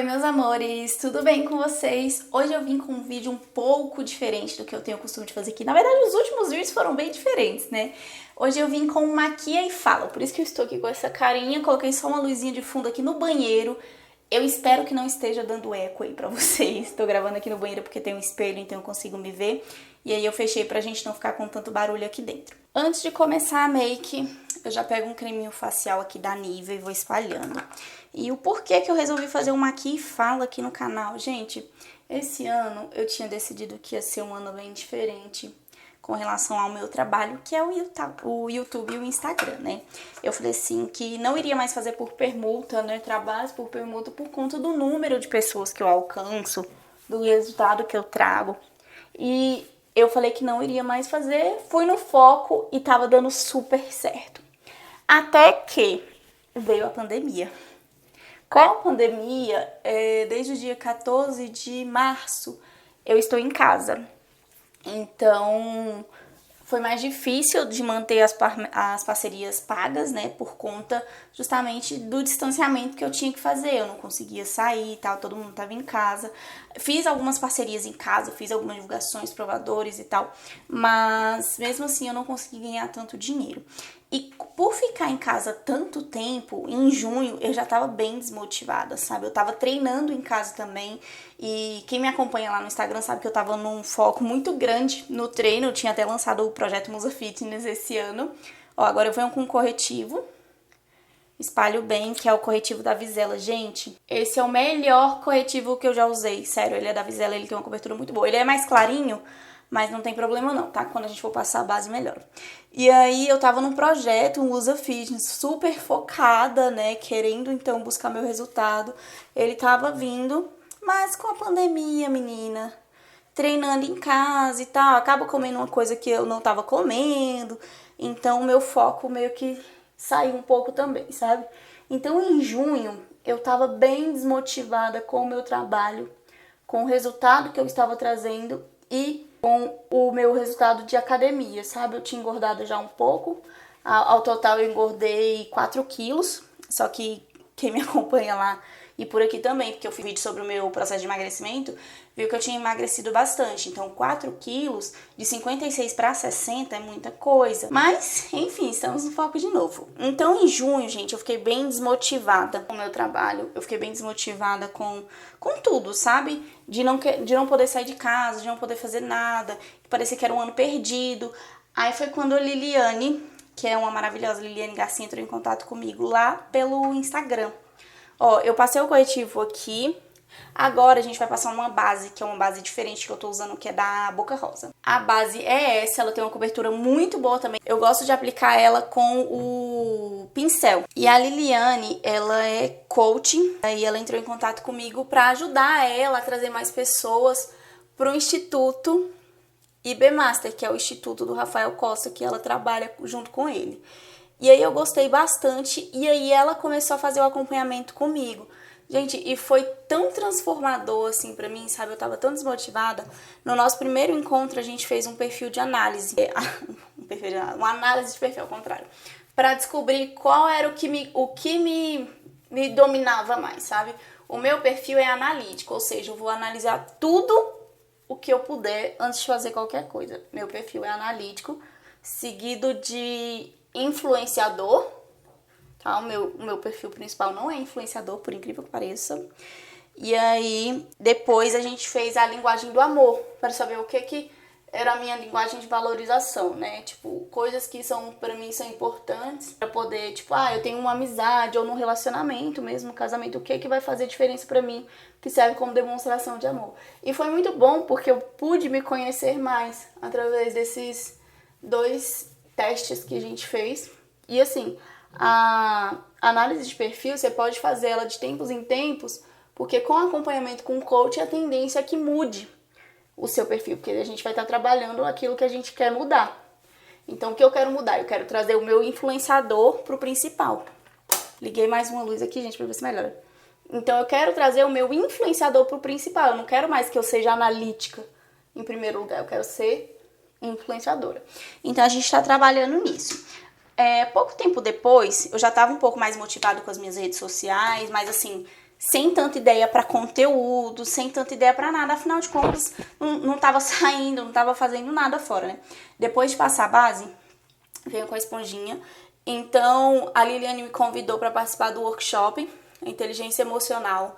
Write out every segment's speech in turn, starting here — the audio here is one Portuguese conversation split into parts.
Oi, meus amores, tudo bem com vocês? Hoje eu vim com um vídeo um pouco diferente do que eu tenho o costume de fazer aqui. Na verdade, os últimos vídeos foram bem diferentes, né? Hoje eu vim com maquia e fala, por isso que eu estou aqui com essa carinha. Coloquei só uma luzinha de fundo aqui no banheiro. Eu espero que não esteja dando eco aí pra vocês. Tô gravando aqui no banheiro porque tem um espelho, então eu consigo me ver. E aí eu fechei pra gente não ficar com tanto barulho aqui dentro. Antes de começar a make, eu já pego um creminho facial aqui da Nivea e vou espalhando. E o porquê que eu resolvi fazer um maquia e fala aqui no canal. Gente, esse ano eu tinha decidido que ia ser um ano bem diferente com relação ao meu trabalho, que é o YouTube e o Instagram, né? Eu falei assim que não iria mais fazer por permuta, né? Trabalhos por permuta por conta do número de pessoas que eu alcanço, do resultado que eu trago. E eu falei que não iria mais fazer, fui no foco e tava dando super certo. Até que veio a pandemia. Com a pandemia, desde o dia 14 de março, eu estou em casa. Então, foi mais difícil de manter as parcerias pagas, né? Por conta justamente do distanciamento que eu tinha que fazer. Eu não conseguia sair e tal, todo mundo estava em casa. Fiz algumas parcerias em casa, fiz algumas divulgações, provadores e tal. Mas, mesmo assim, eu não consegui ganhar tanto dinheiro. E por ficar em casa tanto tempo, em junho, eu já tava bem desmotivada, sabe? Eu tava treinando em casa também. E quem me acompanha lá no Instagram sabe que eu tava num foco muito grande no treino. Eu tinha até lançado o projeto Musa Fitness esse ano. Ó, agora eu venho com um corretivo. Espalho bem, que é o corretivo da Vizela. Gente, esse é o melhor corretivo que eu já usei. Sério, ele é da Vizela, ele tem uma cobertura muito boa. Ele é mais clarinho, mas não tem problema não, tá? Quando a gente for passar a base, melhor. E aí eu tava num projeto, um Musa Fitness, super focada, né? Querendo, então, buscar meu resultado. Ele tava vindo, mas com a pandemia, menina, treinando em casa e tal, acaba comendo uma coisa que eu não tava comendo. Então, o meu foco meio que saiu um pouco também, sabe? Então, em junho, eu tava bem desmotivada com o meu trabalho, com o resultado que eu estava trazendo e com o meu resultado de academia, sabe? Eu tinha engordado já um pouco, ao total eu engordei 4 quilos, só que quem me acompanha lá e por aqui também, porque eu fiz vídeo sobre o meu processo de emagrecimento, viu que eu tinha emagrecido bastante. Então 4 quilos, de 56 para 60 é muita coisa. Mas, enfim, estamos no foco de novo. Então em junho, gente, eu fiquei bem desmotivada com o meu trabalho. Eu fiquei bem desmotivada com tudo, sabe? De não poder sair de casa, de não poder fazer nada. Parecia que era um ano perdido. Aí foi quando a Liliane, que é uma maravilhosa Liliane Garcia, entrou em contato comigo lá pelo Instagram. Ó, eu passei o corretivo aqui. Agora a gente vai passar uma base, que é uma base diferente que eu tô usando, que é da Boca Rosa. A base é essa, ela tem uma cobertura muito boa também. Eu gosto de aplicar ela com o pincel. E a Liliane, ela é coaching, e ela entrou em contato comigo pra ajudar ela a trazer mais pessoas pro Instituto IB Master, que é o Instituto do Rafael Costa, que ela trabalha junto com ele. E aí eu gostei bastante, e aí ela começou a fazer o acompanhamento comigo. Gente, e foi tão transformador assim pra mim, sabe? Eu tava tão desmotivada. No nosso primeiro encontro, a gente fez um perfil de análise. Uma análise de perfil, ao contrário. Pra descobrir qual era o que me dominava mais, sabe? O meu perfil é analítico, ou seja, eu vou analisar tudo o que eu puder antes de fazer qualquer coisa. Meu perfil é analítico, seguido de influenciador, tá? O meu perfil principal não é influenciador, por incrível que pareça. E aí, depois a gente fez a linguagem do amor, para saber o que era a minha linguagem de valorização, né? Tipo, coisas que pra mim são importantes para poder, tipo, eu tenho uma amizade ou num relacionamento mesmo, um casamento, o que vai fazer diferença para mim, que serve como demonstração de amor. E foi muito bom porque eu pude me conhecer mais através desses 2 testes que a gente fez. E assim, a análise de perfil, você pode fazer ela de tempos em tempos, porque com acompanhamento com o coach, a tendência é que mude o seu perfil, porque a gente vai estar trabalhando aquilo que a gente quer mudar. Então, o que eu quero mudar? Eu quero trazer o meu influenciador pro principal. Liguei mais uma luz aqui, gente, pra ver se melhora. Então, eu quero trazer o meu influenciador pro principal. Eu não quero mais que eu seja analítica em primeiro lugar, eu quero ser influenciadora. Então, a gente tá trabalhando nisso. Pouco tempo depois, eu já tava um pouco mais motivada com as minhas redes sociais, mas assim, sem tanta ideia para conteúdo, sem tanta ideia para nada. Afinal de contas, não tava saindo, não tava fazendo nada fora, né? Depois de passar a base, veio com a esponjinha. Então, a Liliane me convidou para participar do workshop Inteligência Emocional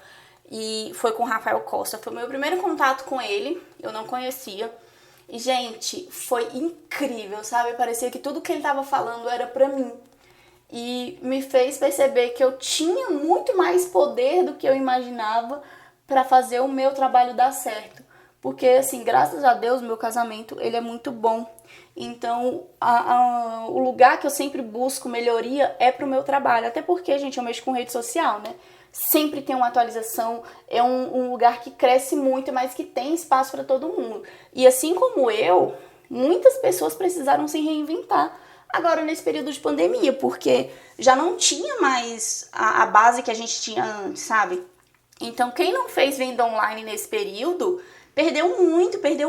e foi com o Rafael Costa. Foi o meu primeiro contato com ele, eu não conhecia. E, gente, foi incrível, sabe? Parecia que tudo que ele tava falando era pra mim. E me fez perceber que eu tinha muito mais poder do que eu imaginava para fazer o meu trabalho dar certo. Porque, assim, graças a Deus, meu casamento, ele é muito bom. Então, o lugar que eu sempre busco melhoria é pro meu trabalho. Até porque, gente, eu mexo com rede social, né? Sempre tem uma atualização, é um lugar que cresce muito, mas que tem espaço para todo mundo. E assim como eu, muitas pessoas precisaram se reinventar agora nesse período de pandemia, porque já não tinha mais a base que a gente tinha antes, sabe? Então, quem não fez venda online nesse período, perdeu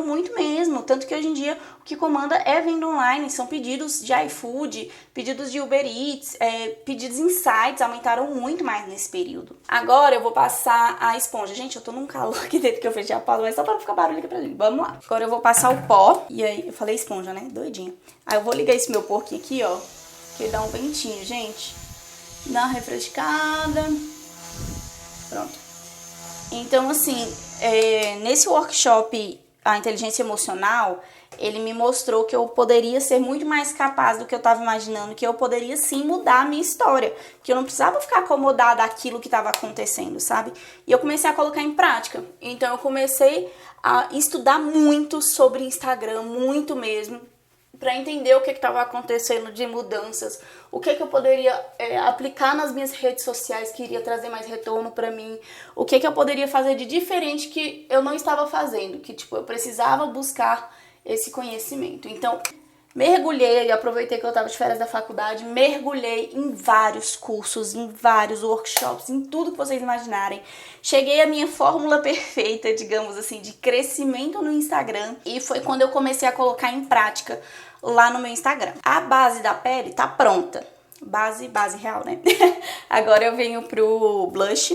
muito mesmo. Tanto que hoje em dia o que comanda é venda online, são pedidos de iFood, pedidos de Uber Eats, pedidos em sites, aumentaram muito mais nesse período. Agora eu vou passar a esponja. Gente, eu tô num calor aqui dentro que eu fechei a pausa, mas só pra não ficar barulho aqui pra gente. Vamos lá. Agora eu vou passar o pó, e aí, eu falei esponja, né? Doidinha. Aí eu vou ligar esse meu porquinho aqui, ó, que ele dá um ventinho, gente. Dá uma refrescada. Pronto. Então, assim, nesse workshop, a inteligência emocional, ele me mostrou que eu poderia ser muito mais capaz do que eu estava imaginando, que eu poderia sim mudar a minha história, que eu não precisava ficar acomodada àquilo que estava acontecendo, sabe? E eu comecei a colocar em prática. Então, eu comecei a estudar muito sobre Instagram, muito mesmo, para entender o que estava acontecendo de mudanças, o que eu poderia aplicar nas minhas redes sociais que iria trazer mais retorno para mim, o que eu poderia fazer de diferente que eu não estava fazendo, que tipo eu precisava buscar esse conhecimento. Então, mergulhei, aproveitei que eu estava de férias da faculdade, mergulhei em vários cursos, em vários workshops, em tudo que vocês imaginarem. Cheguei à minha fórmula perfeita, digamos assim, de crescimento no Instagram, e foi quando eu comecei a colocar em prática lá no meu Instagram. A base da pele tá pronta. Base real, né? Agora eu venho pro blush.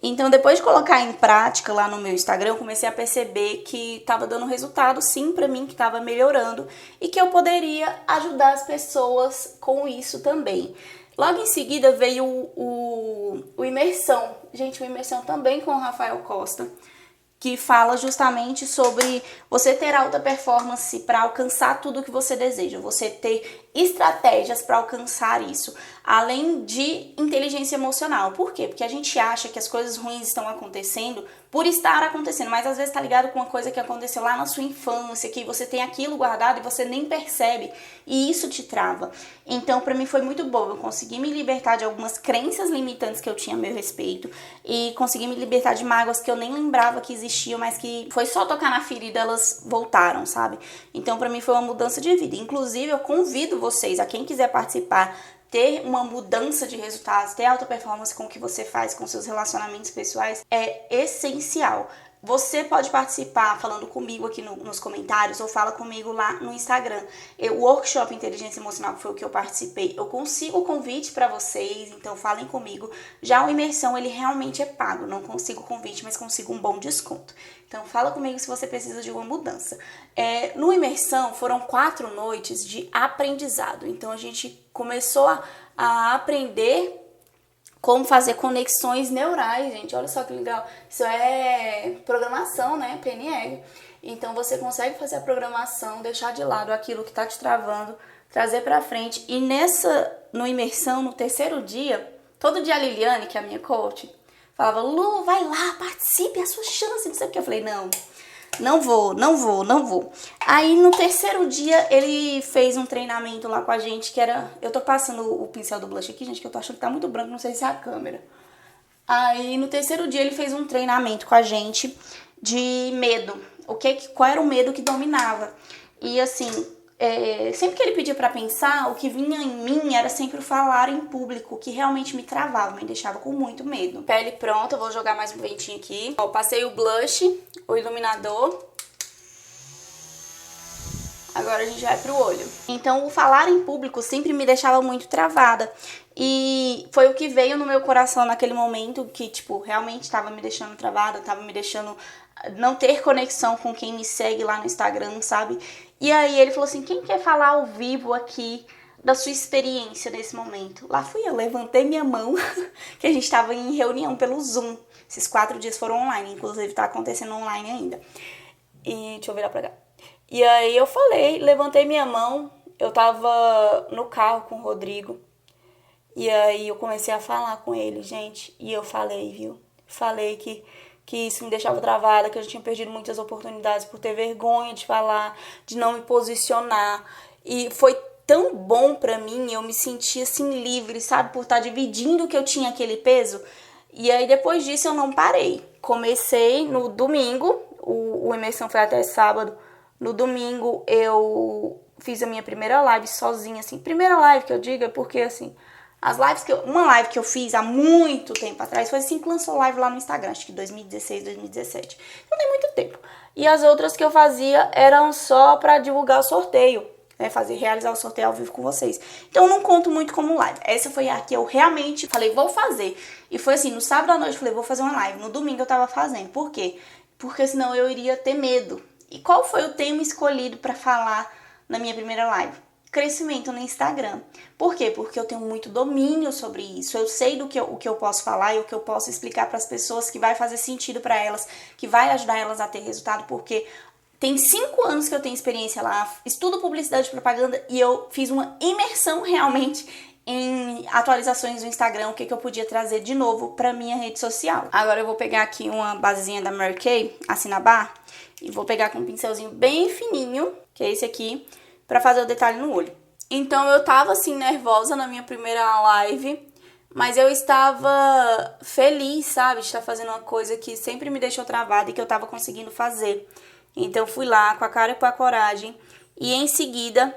Então, depois de colocar em prática lá no meu Instagram, eu comecei a perceber que estava dando resultado, sim, pra mim, que estava melhorando e que eu poderia ajudar as pessoas com isso também. Logo em seguida veio o Imersão. Gente, o Imersão também com o Rafael Costa, que fala justamente sobre você ter alta performance para alcançar tudo que você deseja, você ter estratégias para alcançar isso, além de inteligência emocional. Por quê? Porque a gente acha que as coisas ruins estão acontecendo por estar acontecendo, mas às vezes tá ligado com uma coisa que aconteceu lá na sua infância, que você tem aquilo guardado e você nem percebe, e isso te trava. Então, pra mim foi muito bom, eu consegui me libertar de algumas crenças limitantes que eu tinha a meu respeito, e consegui me libertar de mágoas que eu nem lembrava que existiam, mas que foi só tocar na ferida, elas voltaram, sabe? Então, pra mim foi uma mudança de vida. Inclusive, eu convido vocês, a quem quiser participar, ter uma mudança de resultados, ter alta performance com o que você faz, com seus relacionamentos pessoais, é essencial. Você pode participar falando comigo aqui nos comentários ou fala comigo lá no Instagram. O workshop Inteligência Emocional, que foi o que eu participei, eu consigo o convite para vocês, então falem comigo. Já o Imersão, ele realmente é pago, não consigo convite, mas consigo um bom desconto. Então fala comigo se você precisa de uma mudança. No Imersão foram 4 noites de aprendizado, então a gente começou a aprender como fazer conexões neurais, gente. Olha só que legal. Isso é programação, né? PNL. Então, você consegue fazer a programação, deixar de lado aquilo que tá te travando, trazer pra frente. E no Imersão, no 3º dia, todo dia a Liliane, que é a minha coach, falava, Lu, vai lá, participe, é a sua chance, não sei o que. Eu falei, não vou. Aí no 3º dia ele fez um treinamento lá com a gente, que era... Eu tô passando o pincel do blush aqui, gente, que eu tô achando que tá muito branco, não sei se é a câmera. Aí no 3º dia ele fez um treinamento com a gente de medo. Qual era o medo que dominava? E assim, sempre que ele pedia pra pensar, o que vinha em mim era sempre o falar em público, que realmente me travava, me deixava com muito medo. Pele pronta, eu vou jogar mais um ventinho aqui. Ó, passei o blush, o iluminador. Agora a gente vai pro olho. Então, o falar em público sempre me deixava muito travada. E foi o que veio no meu coração naquele momento que, tipo, realmente tava me deixando travada, tava me deixando não ter conexão com quem me segue lá no Instagram, sabe? E aí ele falou assim, quem quer falar ao vivo aqui da sua experiência nesse momento? Lá fui eu, levantei minha mão, que a gente tava em reunião pelo Zoom. Esses 4 dias foram online, inclusive tá acontecendo online ainda. E deixa eu virar pra cá. E aí eu falei, levantei minha mão, eu tava no carro com o Rodrigo. E aí eu comecei a falar com ele, gente. E eu falei, viu? Falei que isso me deixava travada, que eu já tinha perdido muitas oportunidades por ter vergonha de falar, de não me posicionar. E foi tão bom pra mim, eu me senti assim livre, sabe? Por estar dividindo que eu tinha aquele peso. E aí depois disso eu não parei. Comecei no domingo, o imersão foi até sábado. No domingo eu fiz a minha primeira live sozinha, assim. Primeira live que eu digo é porque, assim, as lives uma live que eu fiz há muito tempo atrás foi assim que lançou live lá no Instagram, acho que 2016, 2017. Não tem muito tempo. E as outras que eu fazia eram só pra divulgar o sorteio, né? Realizar o sorteio ao vivo com vocês. Então eu não conto muito como live. Essa foi a que eu realmente falei, vou fazer. E foi assim, no sábado à noite eu falei, vou fazer uma live. No domingo eu tava fazendo. Por quê? Porque senão eu iria ter medo. E qual foi o tema escolhido pra falar na minha primeira live? Crescimento no Instagram. Por quê? Porque eu tenho muito domínio sobre isso. Eu sei o que eu posso falar e o que eu posso explicar para as pessoas que vai fazer sentido para elas, que vai ajudar elas a ter resultado, porque tem 5 anos que eu tenho experiência lá, estudo publicidade e propaganda e eu fiz uma imersão realmente em atualizações do Instagram, o que eu podia trazer de novo para minha rede social. Agora eu vou pegar aqui uma basezinha da Mary Kay, a Cinnabar, e vou pegar com um pincelzinho bem fininho, que é esse aqui, pra fazer o detalhe no olho. Então eu tava assim nervosa na minha primeira live, mas eu estava feliz, sabe, de estar fazendo uma coisa que sempre me deixou travada e que eu tava conseguindo fazer. Então eu fui lá com a cara e com a coragem e em seguida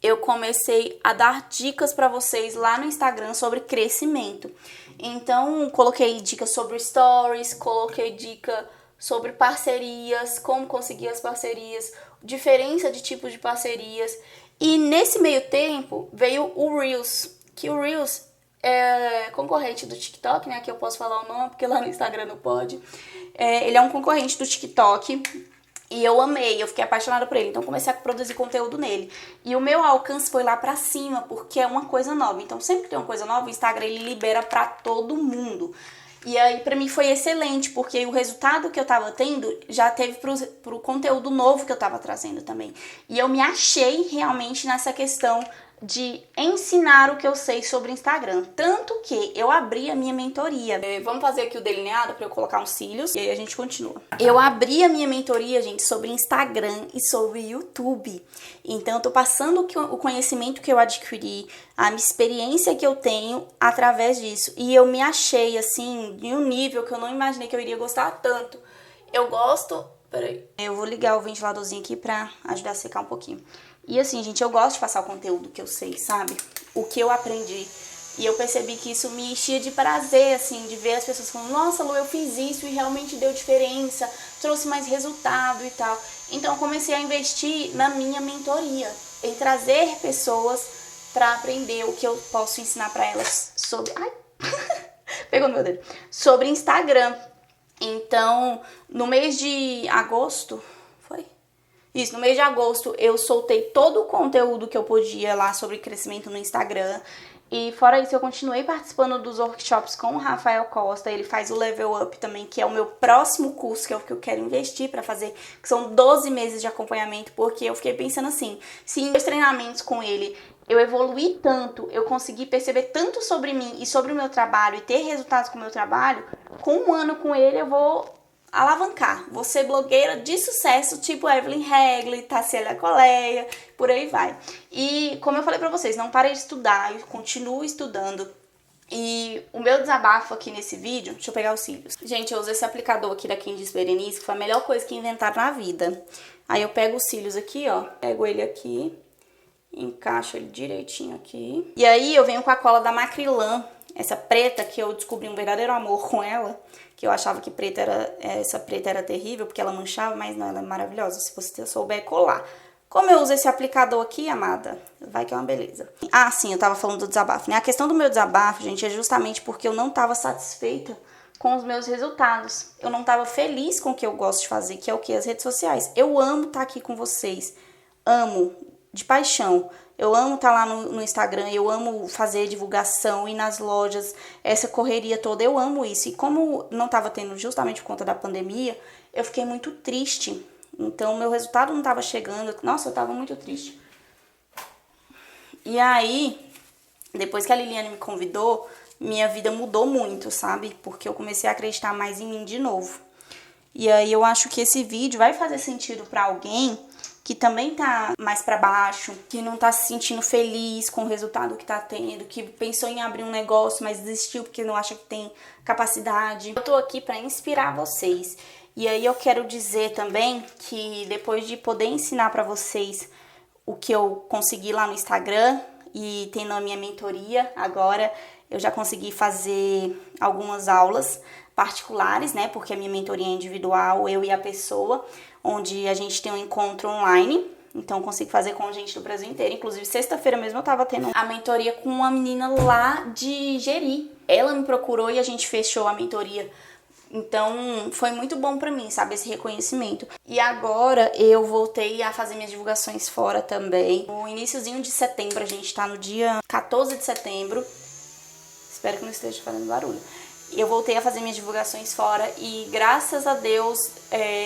eu comecei a dar dicas pra vocês lá no Instagram sobre crescimento. Então coloquei dicas sobre stories, coloquei dica sobre parcerias, como conseguir as parcerias, diferença de tipos de parcerias. E nesse meio tempo veio o Reels, que o Reels é concorrente do TikTok, né? Aqui eu posso falar o nome, porque lá no Instagram não pode. Ele é um concorrente do TikTok. E eu amei, eu fiquei apaixonada por ele, então comecei a produzir conteúdo nele. E o meu alcance foi lá pra cima, porque é uma coisa nova. Então sempre que tem uma coisa nova, o Instagram ele libera pra todo mundo. E aí pra mim foi excelente, porque o resultado que eu tava tendo já teve pro conteúdo novo que eu tava trazendo também. E eu me achei realmente nessa questão de ensinar o que eu sei sobre Instagram. Tanto que eu abri a minha mentoria. Vamos fazer aqui o delineado para eu colocar uns cílios e aí a gente continua. Eu abri a minha mentoria, gente, sobre Instagram e sobre YouTube. Então eu tô passando o conhecimento que eu adquiri, a minha experiência que eu tenho através disso. E eu me achei, assim, em um nível que eu não imaginei que eu iria gostar tanto. Eu gosto... Peraí. Eu vou ligar o ventiladorzinho aqui pra ajudar a secar um pouquinho. E assim, gente, eu gosto de passar o conteúdo que eu sei, sabe? O que eu aprendi. E eu percebi que isso me enchia de prazer, assim, de ver as pessoas falando, nossa, Lu, eu fiz isso e realmente deu diferença, trouxe mais resultado e tal. Então eu comecei a investir na minha mentoria, em trazer pessoas pra aprender o que eu posso ensinar pra elas sobre... Ai, pegou no meu dedo. Sobre Instagram. Então, no mês de agosto, Isso, no mês de agosto eu soltei todo o conteúdo que eu podia lá sobre crescimento no Instagram. E fora isso, eu continuei participando dos workshops com o Rafael Costa. Ele faz o Level Up também, que é o meu próximo curso, que é o que eu quero investir pra fazer, que são 12 meses de acompanhamento, porque eu fiquei pensando assim, se em 2 treinamentos com ele eu evoluí tanto, eu consegui perceber tanto sobre mim e sobre o meu trabalho e ter resultados com o meu trabalho, com 1 ano com ele eu vou alavancar, vou ser blogueira de sucesso, tipo Evelyn Regli, Tassiela Coleia, por aí vai. E como eu falei pra vocês, não parei de estudar, eu continuo estudando. E o meu desabafo aqui nesse vídeo, deixa eu pegar os cílios. Gente, eu uso esse aplicador aqui da Candice Berenice, que foi a melhor coisa que inventaram na vida. Aí eu pego os cílios aqui, ó, pego ele aqui, encaixo ele direitinho aqui. E aí eu venho com a cola da Macrylan, essa preta, que eu descobri um verdadeiro amor com ela, que eu achava que essa preta era terrível, porque ela manchava, mas não, ela é maravilhosa, se você souber colar. Como eu uso esse aplicador aqui, amada, vai que é uma beleza. Ah, sim, eu tava falando do desabafo, né? A questão do meu desabafo, gente, é justamente porque eu não tava satisfeita com os meus resultados. Eu não tava feliz com o que eu gosto de fazer, que é o que? As redes sociais. Eu amo estar aqui com vocês. Amo, de paixão. Eu amo estar lá no Instagram, eu amo fazer divulgação, ir nas lojas, essa correria toda, eu amo isso. E como não tava tendo justamente por conta da pandemia, eu fiquei muito triste. Então, meu resultado não tava chegando. Nossa, eu tava muito triste. E aí, depois que a Liliane me convidou, minha vida mudou muito, sabe? Porque eu comecei a acreditar mais em mim de novo. E aí, eu acho que esse vídeo vai fazer sentido pra alguém que também tá mais pra baixo, que não tá se sentindo feliz com o resultado que tá tendo, que pensou em abrir um negócio, mas desistiu porque não acha que tem capacidade. Eu tô aqui pra inspirar vocês. E aí eu quero dizer também que depois de poder ensinar pra vocês o que eu consegui lá no Instagram e tendo a minha mentoria, agora eu já consegui fazer algumas aulas particulares, né? Porque a minha mentoria é individual, eu e a pessoa, onde a gente tem um encontro online. Então, consigo fazer com gente do Brasil inteiro. Inclusive, sexta-feira mesmo eu tava tendo a mentoria com uma menina lá de Jeri. Ela me procurou e a gente fechou a mentoria. Então, foi muito bom pra mim, sabe, esse reconhecimento. E agora eu voltei a fazer minhas divulgações fora também. No iniciozinho de setembro, a gente tá no dia 14 de setembro. Espero que não esteja fazendo barulho. Eu voltei a fazer minhas divulgações fora e, graças a Deus,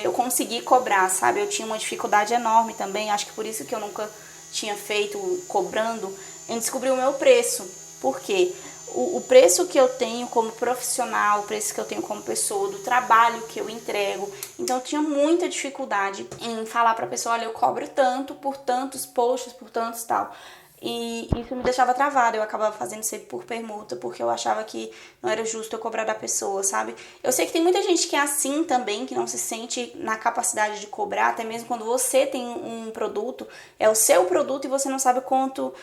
eu consegui cobrar, sabe? Eu tinha uma dificuldade enorme também, acho que por isso que eu nunca tinha feito cobrando, em descobrir o meu preço. Por quê? O preço que eu tenho como profissional, o preço que eu tenho como pessoa, do trabalho que eu entrego. Então, eu tinha muita dificuldade em falar pra pessoa, olha, eu cobro tanto por tantos posts, por tantos tal. E isso me deixava travada, eu acabava fazendo sempre por permuta, porque eu achava que não era justo eu cobrar da pessoa, sabe? Eu sei que tem muita gente que é assim também, que não se sente na capacidade de cobrar, até mesmo quando você tem um produto, é o seu produto e você não sabe quanto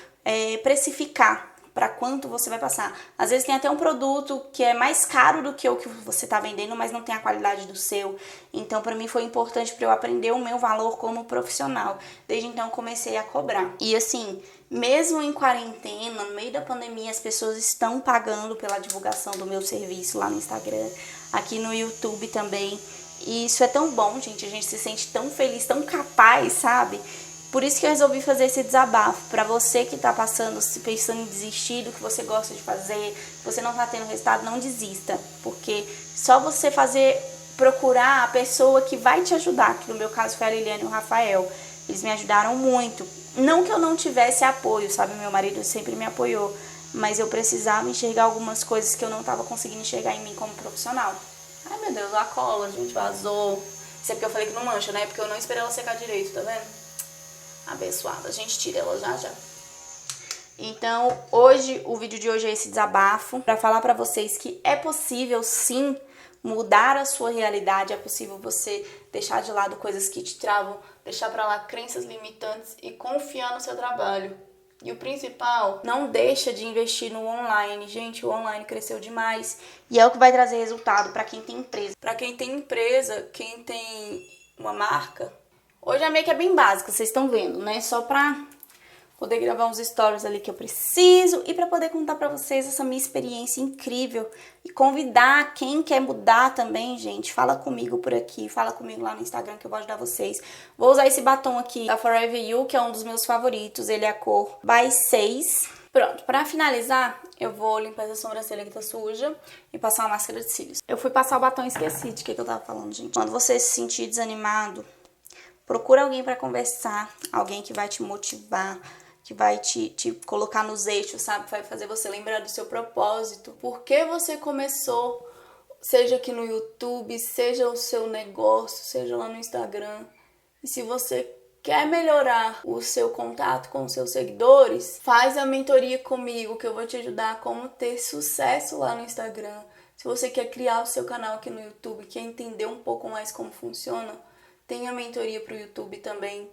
precificar, para quanto você vai passar. Às vezes tem até um produto que é mais caro do que o que você tá vendendo, mas não tem a qualidade do seu. Então, para mim foi importante para eu aprender o meu valor como profissional. Desde então, comecei a cobrar. E assim, mesmo em quarentena, no meio da pandemia, as pessoas estão pagando pela divulgação do meu serviço lá no Instagram, aqui no YouTube também. E isso é tão bom, gente. A gente se sente tão feliz, tão capaz, sabe? Por isso que eu resolvi fazer esse desabafo, para você que tá passando, se pensando em desistir do que você gosta de fazer, você não tá tendo resultado, não desista, porque só você procurar a pessoa que vai te ajudar, que no meu caso foi a Liliane e o Rafael, eles me ajudaram muito. Não que eu não tivesse apoio, sabe, meu marido sempre me apoiou, mas eu precisava enxergar algumas coisas que eu não tava conseguindo enxergar em mim como profissional. Ai meu Deus, a cola, gente, vazou. Isso é porque eu falei que não mancha, né? Porque eu não esperei ela secar direito, tá vendo? Abençoada, a gente tira ela já já. Então, o vídeo de hoje é esse desabafo para falar para vocês que é possível sim mudar a sua realidade, é possível você deixar de lado coisas que te travam, deixar para lá crenças limitantes e confiar no seu trabalho. E o principal, não deixa de investir no online. Gente, o online cresceu demais e é o que vai trazer resultado para quem tem empresa. Para quem tem empresa, quem tem uma marca. Hoje a make é bem básica, vocês estão vendo, né? Só pra poder gravar uns stories ali que eu preciso e pra poder contar pra vocês essa minha experiência incrível e convidar quem quer mudar também, gente. Fala comigo por aqui, fala comigo lá no Instagram que eu vou ajudar vocês. Vou usar esse batom aqui da Forever You, que é um dos meus favoritos, ele é a cor by 6. Pronto, pra finalizar, eu vou limpar essa sobrancelha que tá suja e passar uma máscara de cílios. Eu fui passar o batom e esqueci de que eu tava falando, gente. Quando você se sentir desanimado, procura alguém para conversar, alguém que vai te motivar, que vai te colocar nos eixos, sabe? Vai fazer você lembrar do seu propósito. Por que você começou, seja aqui no YouTube, seja o seu negócio, seja lá no Instagram. E se você quer melhorar o seu contato com os seus seguidores, faz a mentoria comigo, que eu vou te ajudar a como ter sucesso lá no Instagram. Se você quer criar o seu canal aqui no YouTube, quer entender um pouco mais como funciona, tem a mentoria pro YouTube também.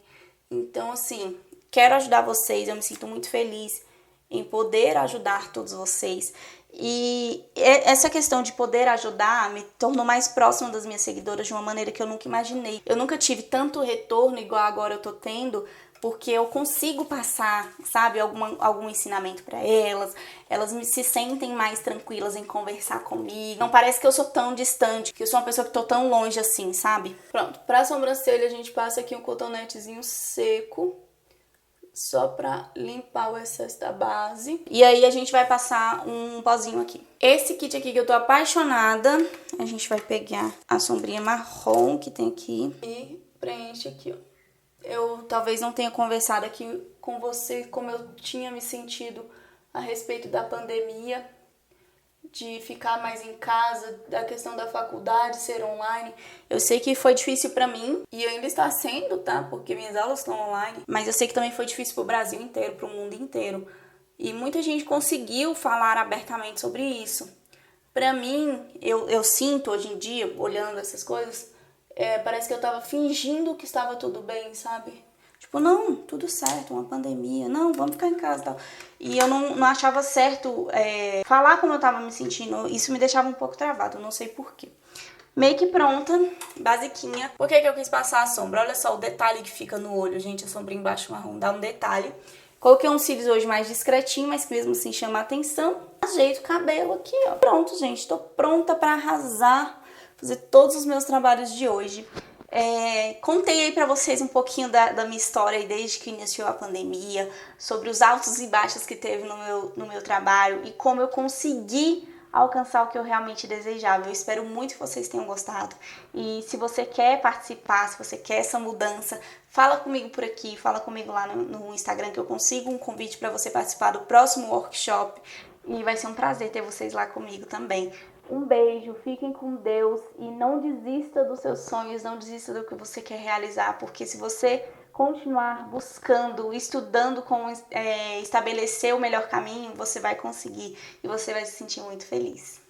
Então, assim, quero ajudar vocês. Eu me sinto muito feliz em poder ajudar todos vocês. E essa questão de poder ajudar me tornou mais próxima das minhas seguidoras de uma maneira que eu nunca imaginei. Eu nunca tive tanto retorno igual agora eu tô tendo porque eu consigo passar, sabe, algum ensinamento para elas. Elas se sentem mais tranquilas em conversar comigo. Não parece que eu sou tão distante, que eu sou uma pessoa que tô tão longe assim, sabe? Pronto, pra sobrancelha a gente passa aqui um cotonetezinho seco, só pra limpar o excesso da base. E aí a gente vai passar um pozinho aqui. Esse kit aqui que eu tô apaixonada, a gente vai pegar a sombrinha marrom que tem aqui e preenche aqui, ó. Eu talvez não tenha conversado aqui com você como eu tinha me sentido a respeito da pandemia, de ficar mais em casa, da questão da faculdade ser online. Eu sei que foi difícil pra mim e ainda está sendo, tá? Porque minhas aulas estão online. Mas eu sei que também foi difícil pro Brasil inteiro, pro mundo inteiro. E muita gente conseguiu falar abertamente sobre isso. Pra mim, eu sinto hoje em dia, olhando essas coisas, parece que eu tava fingindo que estava tudo bem, sabe? Tipo, não, tudo certo, uma pandemia, não, vamos ficar em casa e tal. E eu não achava certo falar como eu tava me sentindo, isso me deixava um pouco travado, eu não sei porquê. Make pronta, basiquinha. Por que eu quis passar a sombra? Olha só o detalhe que fica no olho, gente, a sombra embaixo marrom dá um detalhe. Coloquei uns cílios hoje mais discretinho, mas que mesmo assim chama a atenção. Ajeito o cabelo aqui, ó. Pronto, gente, tô pronta pra arrasar, fazer todos os meus trabalhos de hoje. Contei aí pra vocês um pouquinho da minha história aí desde que iniciou a pandemia, sobre os altos e baixos que teve no meu trabalho e como eu consegui alcançar o que eu realmente desejava. Eu espero muito que vocês tenham gostado. E se você quer participar, se você quer essa mudança, fala comigo por aqui, fala comigo lá no Instagram que eu consigo um convite para você participar do próximo workshop. E vai ser um prazer ter vocês lá comigo também. Um beijo, fiquem com Deus e não desista dos seus sonhos, não desista do que você quer realizar, porque se você continuar buscando, estudando como estabelecer o melhor caminho, você vai conseguir e você vai se sentir muito feliz.